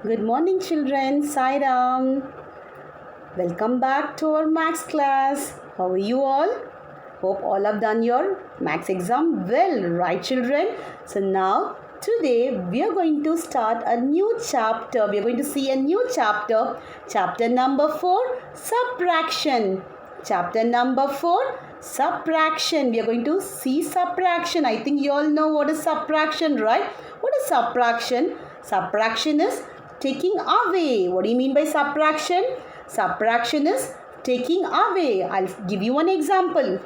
Good morning, children. Sai Ram. Welcome back to our maths class. How are you all? Hope all have done your maths exam well, right, children? So now, today we are going to start a new chapter. We are going to see a new chapter. Chapter number 4, subtraction. Chapter number 4, subtraction. We are going to see subtraction. I think you all know what is subtraction, right? What is subtraction? Subtraction is taking away. What do you mean by subtraction? Subtraction is taking away. I'll give you one example.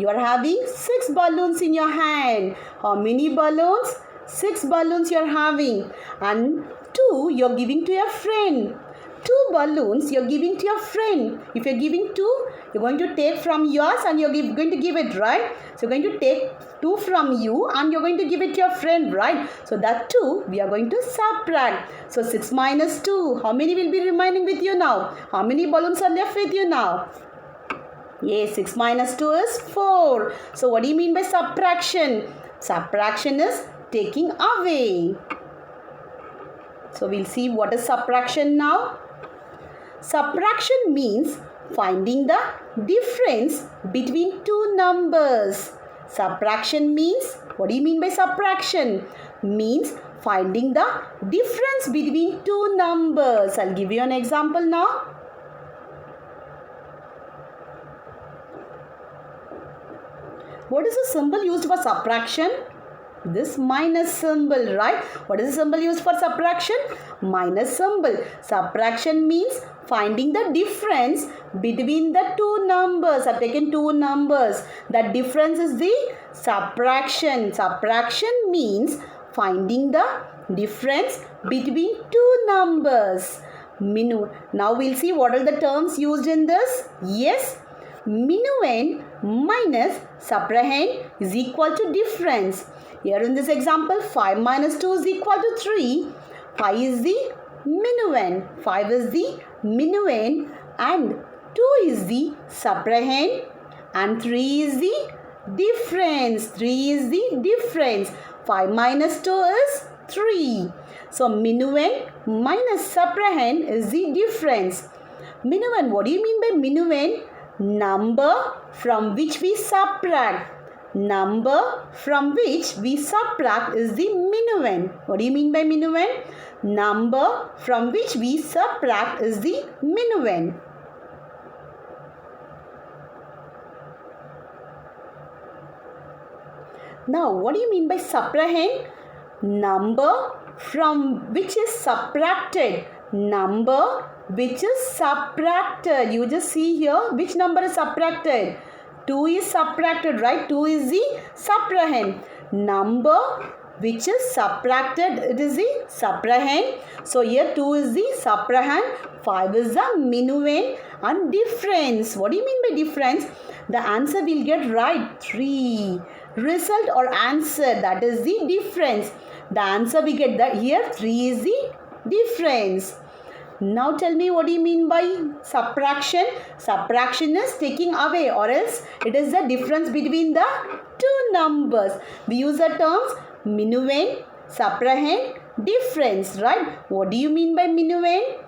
You are having 6 balloons in your hand. How many balloons? 6 balloons you are having. And 2 you are giving to your friend. 2 balloons you are giving to your friend. If you are giving 2, you're going to take from yours and you're going to give it, right? So you're going to take 2 from you and you're going to give it to your friend, right? So that 2 we are going to subtract. So 6 minus 2, how many will be remaining with you now? How many balloons are left with you now? Yes, 6 minus 2 is 4. So what do you mean by subtraction? Subtraction is taking away. So we'll see what is subtraction now. Subtraction means finding the difference between two numbers. Subtraction means, what do you mean by subtraction? Means finding the difference between two numbers. I'll give you an example now. What is the symbol used for subtraction? This minus symbol, right? What is the symbol used for subtraction? Minus symbol. Subtraction means finding the difference between the two numbers. I've taken 2 numbers. That difference is the subtraction. Subtraction means finding the difference between 2 numbers. Now we'll see what are the terms used in this. Yes, minuend minus subtrahend is equal to difference. Here in this example, 5 minus 2 is equal to 3. 5 is the minuend. 5 is the minuend and 2 is the subtrahend and 3 is the difference. 3 is the difference. 5 minus 2 is 3. So minuend minus subtrahend is the difference. Minuend, what do you mean by minuend? Number from which we subtract. Number from which we subtract is the minuend. What do you mean by minuend? Number from which we subtract is the minuend. Now, what do you mean by subtrahend? Number from which is subtracted. Number which is subtracted. You just see here which number is subtracted. 2 is subtracted, right? 2 is the subtrahend. Number which is subtracted, it is the subtrahend. So here 2 is the subtrahend, 5 is the minuend and difference. What do you mean by difference? The answer will get right, 3. Result or answer, that is the difference. The answer we get that here 3 is the difference. Now tell me, what do you mean by subtraction? Subtraction is taking away, or else it is the difference between the two numbers. We use the terms minuend, subtrahend, difference, right? What do you mean by minuend?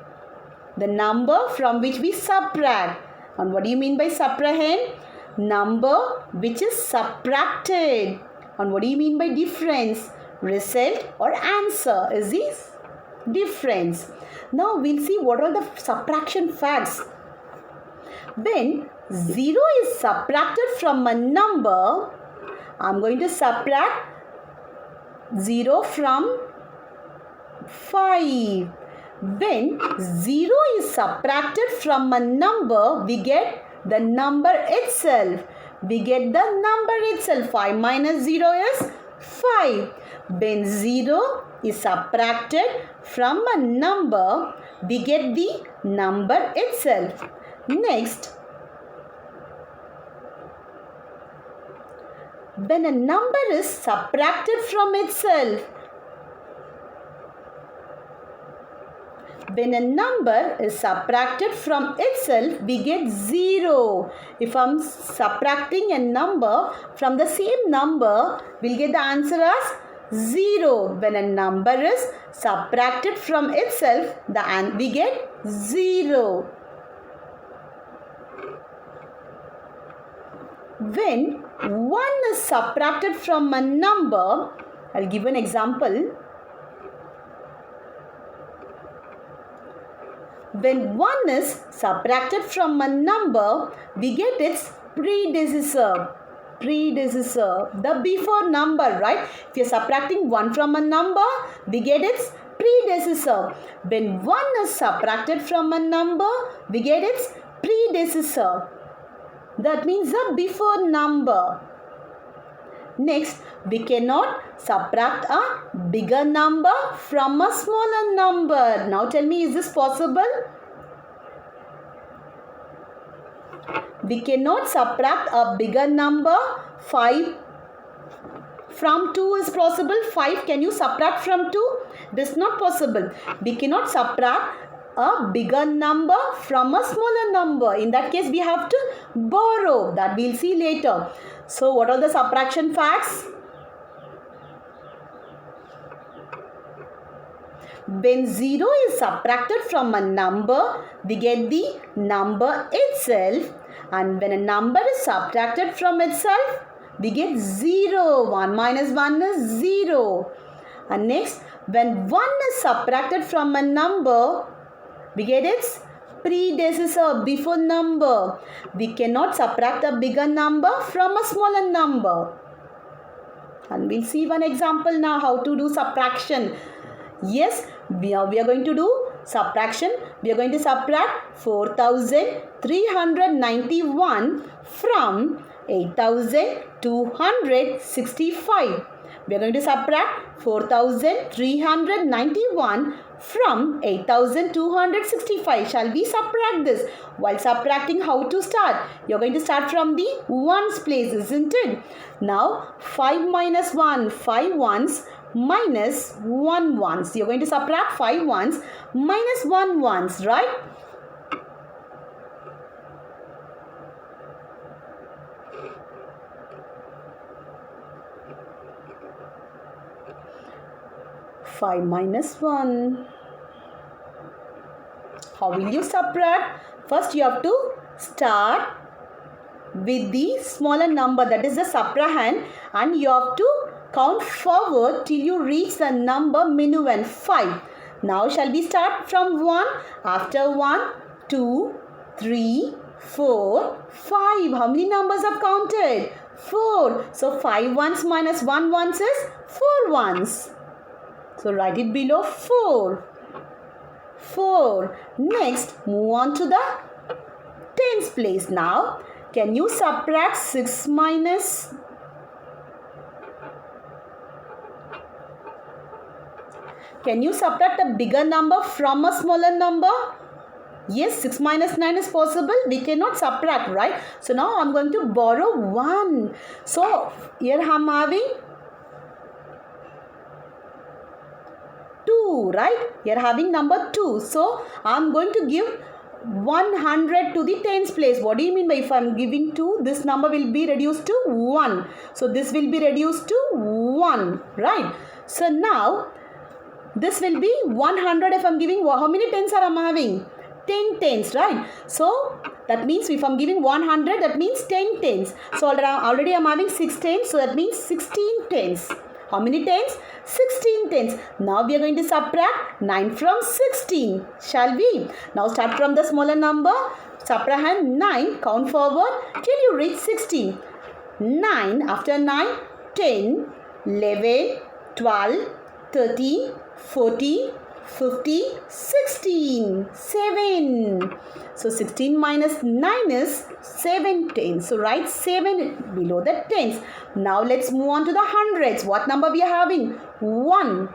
The number from which we subtract. And what do you mean by subtrahend? Number which is subtracted. And what do you mean by difference? Result or answer is this difference. Now we'll see what are the subtraction facts. When 0 is subtracted from a number, I'm going to subtract 0 from 5. When 0 is subtracted from a number, we get the number itself. We get the number itself. 5 minus 0 is 5. When 0 is subtracted from a number, we get the number itself. Next, when a number is subtracted from itself, when a number is subtracted from itself, we get 0. If I'm subtracting a number from the same number, we'll get the answer as 0. When a number is subtracted from itself, we get 0. When 1 is subtracted from a number, I'll give an example. When 1 is subtracted from a number, we get its predecessor, the before number, right? If you're subtracting 1 from a number, we get its predecessor. When 1 is subtracted from a number, we get its predecessor. That means the before number. Next, we cannot subtract a bigger number from a smaller number. Now tell me, is this possible? We cannot subtract a bigger number. 5 from 2 is possible. 5, can you subtract from 2? This is not possible. We cannot subtract a bigger number from a smaller number. In that case, we have to borrow. That we'll see later. So, what are the subtraction facts? When 0 is subtracted from a number, we get the number itself. And when a number is subtracted from itself, we get 0. 1 minus 1 is 0. And next, when 1 is subtracted from a number, we get its predecessor, before number. We cannot subtract a bigger number from a smaller number. And we'll see one example now how to do subtraction. Yes, we are going to do subtraction. We are going to subtract 4,391 from 8,265. We are going to subtract 4,391 from 8,265. Shall we subtract this? While subtracting, how to start? You are going to start from the ones place, isn't it? Now, 5 minus 1, 5 ones minus 1 ones. You are going to subtract 5 ones minus 1 ones, right? Five minus 1. How will you subtract? First you have to start with the smaller number, that is the subtrahend, and you have to count forward till you reach the number minuend 5. Now shall we start from 1? After 1, 2, 3, 4, 5. How many numbers have counted? 4. So 5 ones minus 1 ones is 4 ones. So write it below 4. 4. Next, move on to the tens place. Now, can you subtract 6 minus? Can you subtract a bigger number from a smaller number? Yes, 6 minus 9 is possible. We cannot subtract, right? So now I'm going to borrow 1. So here I'm having 2, right? You're having number 2. So, I'm going to give 100 to the tens place. What do you mean by if I'm giving 2? This number will be reduced to 1. So, this will be reduced to 1, right? So, now, this will be 100 if I'm giving, how many tens are I'm having? 10 tens, right? So, that means if I'm giving 100, that means 10 tens. So, already I'm having 6 tens. So, that means 16 tens. How many tens? 16 tens. Now we are going to subtract 9 from 16. Shall we? Now start from the smaller number. Subtrahend 9. Count forward till you reach 16. 9. After 9, 10, 11, 12, 13, 14, 15, 16, 7. So 16 minus 9 is 7 tens. So write 7 below the tens. Now let's move on to the hundreds. What number we are having? 1.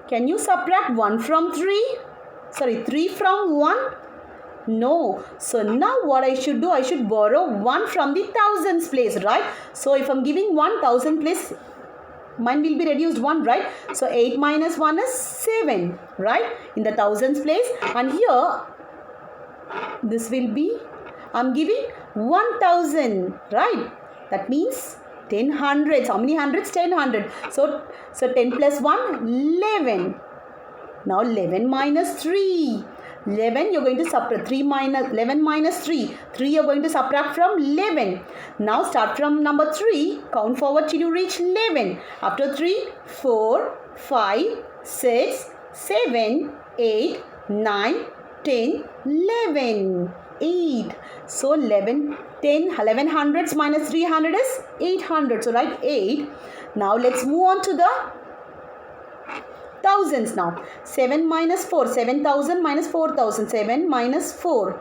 Can you subtract 1 from 3? Sorry, 3 from 1? No. So now what I should do? I should borrow 1 from the thousands place, right? So if I'm giving 1,000 place, mine will be reduced 1, right? So 8 minus 1 is 7, right? In the thousands place. And here, this will be, I'm giving 1,000, right? That means 10 hundreds. How many hundreds? 10 hundred. So 10 plus 1, 11. Now 11 minus 3. 11 you're going to subtract 3 minus 11 minus 3. 3 you're going to subtract from 11. Now start from number 3. Count forward till you reach 11. After 3, 4, 5, 6, 7, 8, 9, 10, 11. 8. So 11 hundreds minus 300 is 800. So write 8. Now let's move on to the thousands now. 7 minus 4. 7,000 minus 4,000. 7 minus 4.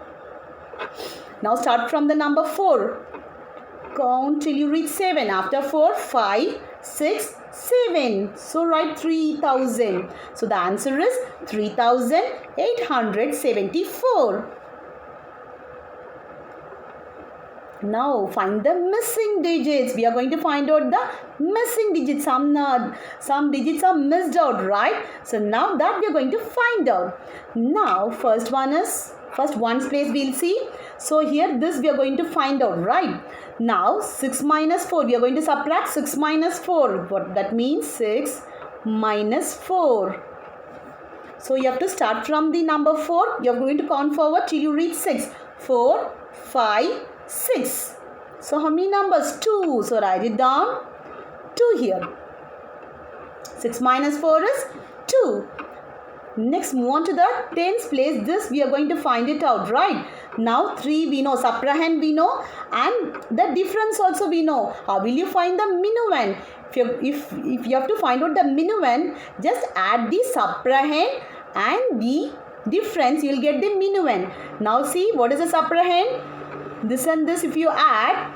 Now start from the number 4. Count till you reach 7. After 4, 5, 6, 7. So write 3,000. So the answer is 3,874. Now find the missing digits. We are going to find out the missing digits. Some digits are missed out, right? So now that we are going to find out. Now first ones place we'll see. So here this we are going to find out, right? Now 6 minus 4. We are going to subtract 6 minus 4. What that means? 6 minus 4. So you have to start from the number 4. You are going to count forward till you reach 6. 4, 5, 6. So how many numbers? 2. So write it down. 2 here. 6 minus 4 is 2. Next move on to the tens place. This we are going to find it out, right? Now 3 we know, subtrahend we know, and the difference also we know. How will you find the minuend? If you have to find out the minuend, just add the subtrahend and the difference, you will get the minuend. Now see, what is the subtrahend? This and this if you add,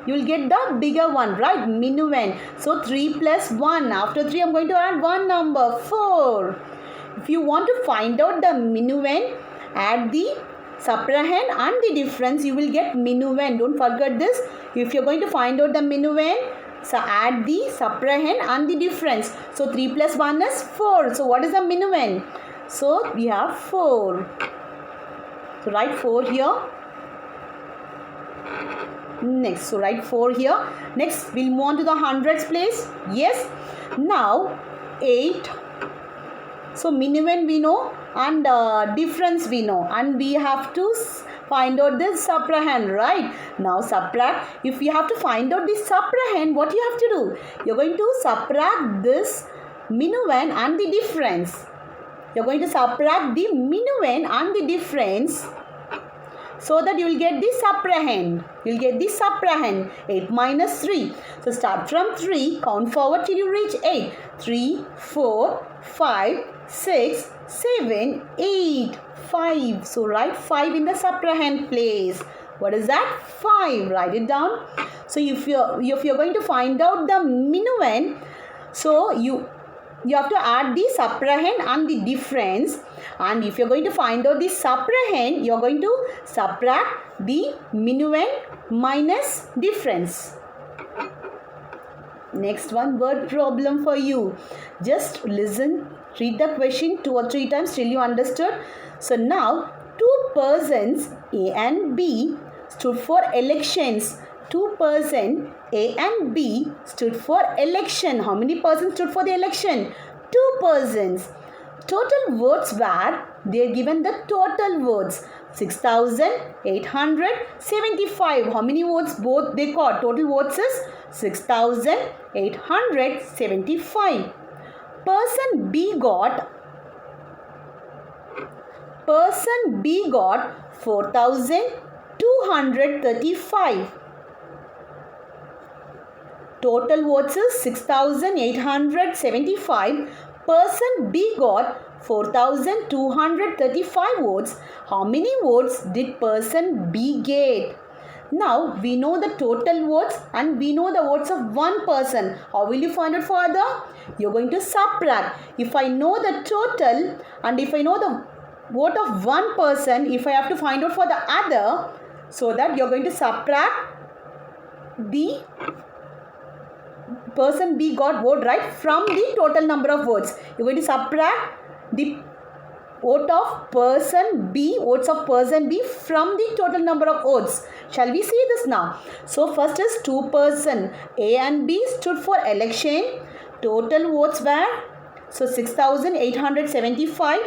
you will get the bigger one, right? Minuend. So 3 plus 1. After 3 I am going to add one number, 4. If you want to find out the minuend, add the subtrahend and the difference, you will get minuend. Don't forget this. If you are going to find out the minuend, so add the subtrahend and the difference. So 3 plus 1 is 4. So what is the minuend? So we have 4. So write 4 here. Next, so write 4 here. Next, we'll move on to the hundreds place. Yes. Now 8. So minuend we know and difference we know, and we have to find out this subtrahend, right? Now subtract. If you have to find out the subtrahend, what you have to do? You're going to subtract this minuend and the difference. You're going to subtract the minuend and the difference, so that you will get the subtrahend. You will get the subtrahend. 8 minus 3. So start from 3. Count forward till you reach 8. 3, 4, 5, 6, 7, 8. 5. So write 5 in the subtrahend place. What is that? 5. Write it down. So if you're going to find out the minuend, so you have to add the subtrahend and the difference, and if you're going to find out the subtrahend, you're going to subtract the minuend minus difference. Next one, word problem for you. Just listen, read the question 2 or 3 times till you understood. So now 2 persons A and B stood for elections. 2 persons A and B stood for election. How many persons stood for the election? 2 persons. Total votes were, they are given the total votes. 6,875. How many votes both they got? Total votes is 6,875. Person B got 4,235. Total votes is 6,875. Person B got 4,235 votes. How many votes did person B get? Now we know the total votes and we know the votes of one person. How will you find it further? You're going to subtract. If I know the total and if I know the vote of one person, if I have to find out for the other, so that you're going to subtract the person B got vote, right, from the total number of votes. You're going to subtract the votes of person B from the total number of votes. Shall we see this now? So first is two person A and B stood for election. Total votes were 6,875.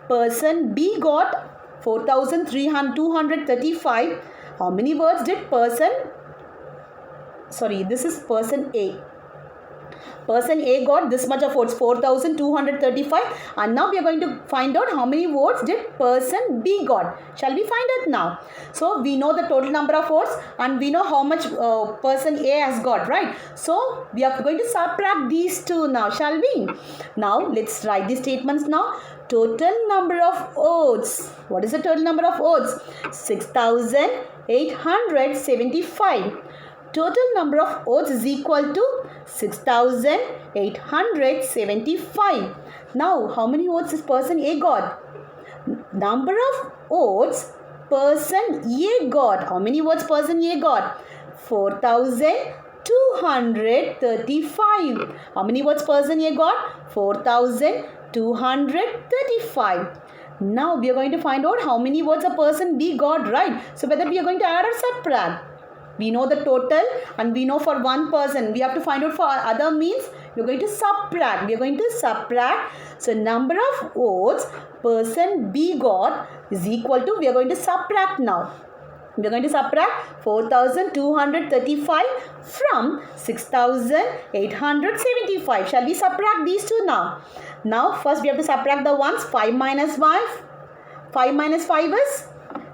Person B got 4,235. How many votes did person A. Person A got this much of votes, 4,235, and now we are going to find out how many votes did person B got. Shall we find out now? So we know the total number of votes and we know how much person A has got, right? So we are going to subtract these two now, shall we? Now let's write the statements now. Total number of votes. What is the total number of votes? 6,875. Total number of votes is equal to 6,875. Now, how many votes is person A got? Number of votes person A got. How many votes person A got? 4,235. How many votes person A got? 4,235. Now, we are going to find out how many votes a person B got, right? So, whether we are going to add or subtract. We know the total and we know for one person. We have to find out for other means. We are going to subtract. So number of votes person B got is equal to, we are going to subtract now. We are going to subtract 4,235 from 6,875. Shall we subtract these two now? Now first we have to subtract the ones. 5 minus 5. 5 minus 5 is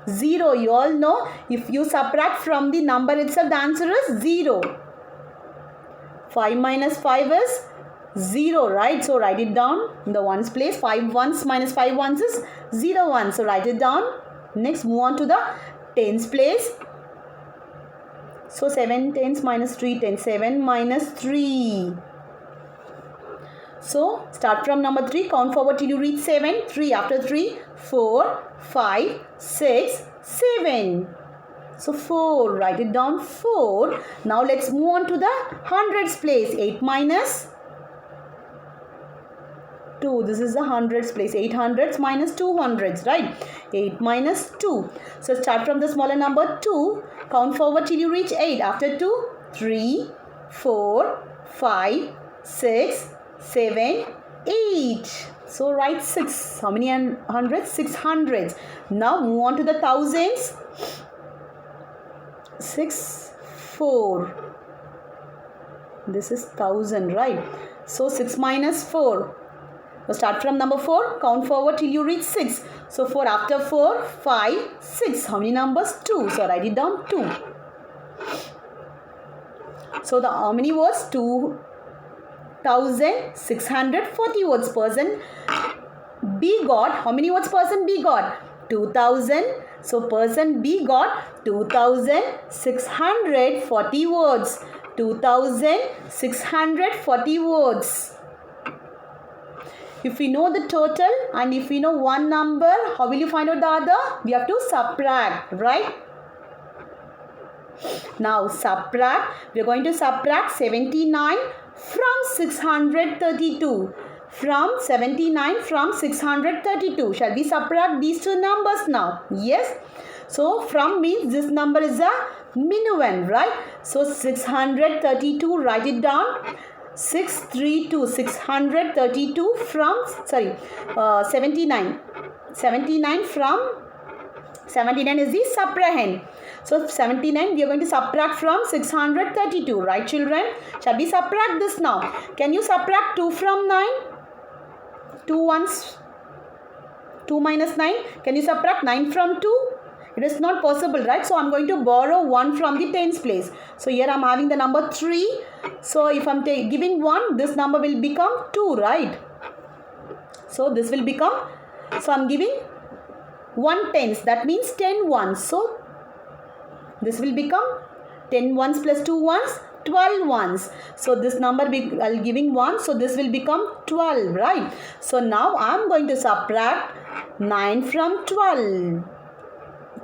0. You all know if you subtract from the number itself, the answer is 0. 5 minus 5 is 0, right? So write it down in the ones place. 5 ones minus 5 ones is 0 1. So write it down. Next move on to the tens place. So 7 tens minus 3 tens. 7 minus 3. So start from number 3, count forward till you reach 7. 3 after 3, 4, 5, 6, 7. So 4, write it down, 4. Now let's move on to the hundreds place. 8 minus 2. This is the hundreds place. 8 hundreds minus 2 hundreds, right? 8 minus 2. So start from the smaller number 2. Count forward till you reach 8. After 2, 3, 4, 5, 6, 7, 8. So write 6. How many hundreds? 6 hundreds. Now move on to the thousands. 6, 4. This is 1,000, right? So 6 minus 4. So start from number 4. Count forward till you reach 6. So 4 after 4, 5, 6. How many numbers? 2. So write it down, 2. So the how many words? 2,640 words person B got. How many words person B got? 2,000. So person B got 2,640 words. 2,640 words. If we know the total and if we know one number, how will you find out the other? We have to subtract, right? Now subtract. We are going to subtract 79 from 632. From 79 from 632. Shall we subtract these two numbers now? Yes. So from means this number is a minuend, right? So 632, write it down. 632, 632 from 79. 79 from 79 is the subtrahend. So 79 we are going to subtract from 632, right children? Shall we subtract this now? Can you subtract 2 from 9? 2 ones, 2 minus 9. Can you subtract 9 from 2? It is not possible, right? So I am going to borrow 1 from the tens place. So here I am having the number 3. So if I am giving 1, this number will become 2, right? So this will become, so I am giving 1 tens. That means 10 ones. So this will become 10 ones plus 2 ones, 12 ones. So this number I'll giving 1. So this will become 12, right? So now I am going to subtract 9 from 12.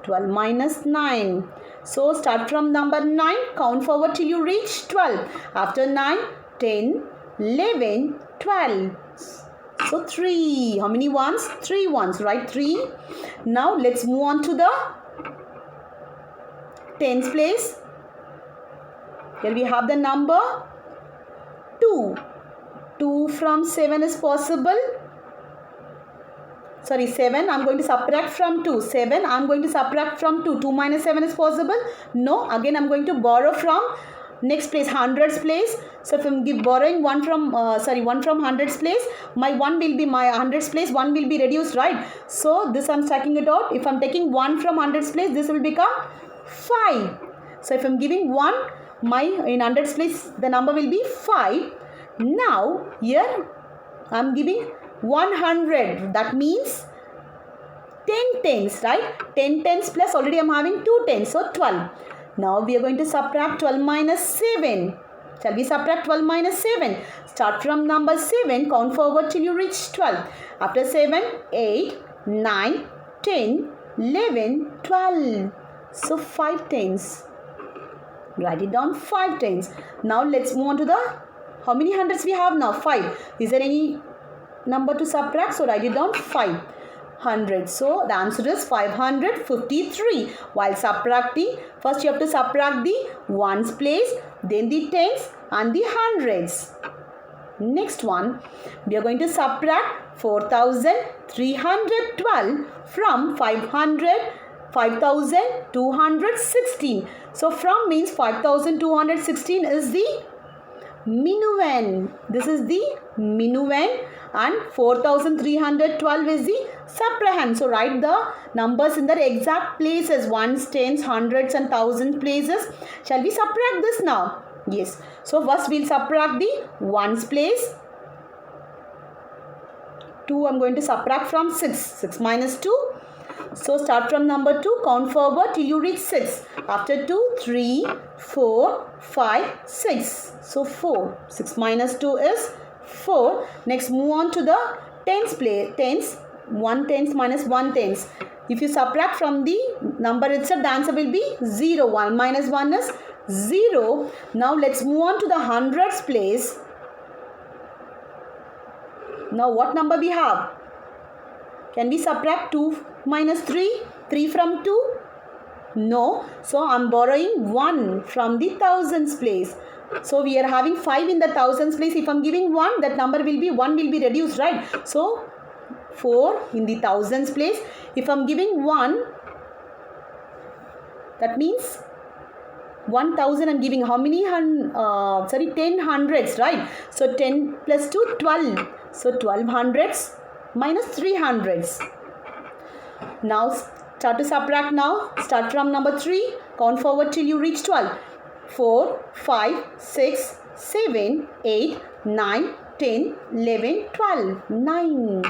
12 minus 9. So start from number 9. Count forward till you reach 12. After 9, 10, 11, 12. So 3. How many ones? 3 ones, right? 3. Now let's move on to the tens place. Here we have the number 2. 2 from 7 is possible. Sorry, 7 I'm going to subtract from 2. 7 I'm going to subtract from 2. 2 minus 7 is possible? No. Again I'm going to borrow from next place, hundreds place. So if I'm borrowing 1 from 1 from hundreds place, my 1 will be my hundreds place, 1 will be reduced, right? So this I'm stacking it out. If I'm taking 1 from hundreds place, this will become 5. So if I'm giving 1, my in hundreds place the number will be 5. Now here I'm giving 100. That means 10 tens, right? 10 tens plus already I'm having 2 tens, so 12. Now we are going to subtract 12 minus 7. Shall we subtract 12 minus 7? Start from number 7, count forward till you reach 12. After 7, 8, 9, 10, 11, 12. So 5 tens. Write it down, 5 tens. Now let's move on to the, how many hundreds we have now? 5. Is there any number to subtract? So write it down, 500. So the answer is 553. While subtracting, first you have to subtract the ones place, then the tens and the hundreds. Next one, we are going to subtract 4312 from 5216. So from means 5216 is the minuend. This is the minuend, and 4312 is the subtrahend. So write the numbers in their exact places, ones, tens, hundreds and thousands places. Shall we subtract this now? Yes. So first we'll subtract the ones place. 2 I'm going to subtract from 6. 6 minus 2. So start from number 2, count forward till you reach 6. After 2, 3, 4, 5, 6. So 4. 6 minus 2 is 4. Next move on to the tens place. Tens. 1 tens minus 1 tens. If you subtract from the number itself, the answer will be 0. 1 minus 1 is 0. Now let's move on to the hundreds place. Now what number we have? Can we subtract 2 minus 3? 3 from 2? No. So I'm borrowing 1 from the thousands place. So we are having 5 in the thousands place. If I'm giving 1, that number will be 1 will be reduced, right? So 4 in the thousands place. If I'm giving 1, that means 1000 I'm giving how many 10 hundreds, right? So 10 plus 2, 12. So 12 hundreds minus 3 hundreds. Now start to subtract now. Start from number 3. Count forward till you reach 12. 4, 5, 6, 7, 8, 9, 10, 11, 12. 9.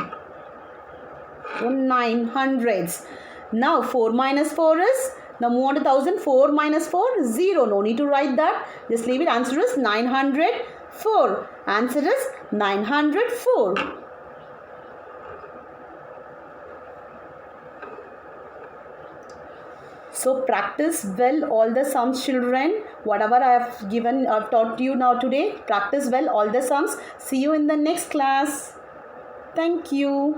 So 9 hundreds. Now 4 minus 4 is, now move on to 1000. 4 minus 4, 0. No need to write that. Just leave it. Answer is 904. Answer is 904. So practice well all the sums, children. Whatever I have taught you now today, practice well all the sums. See you in the next class. Thank you.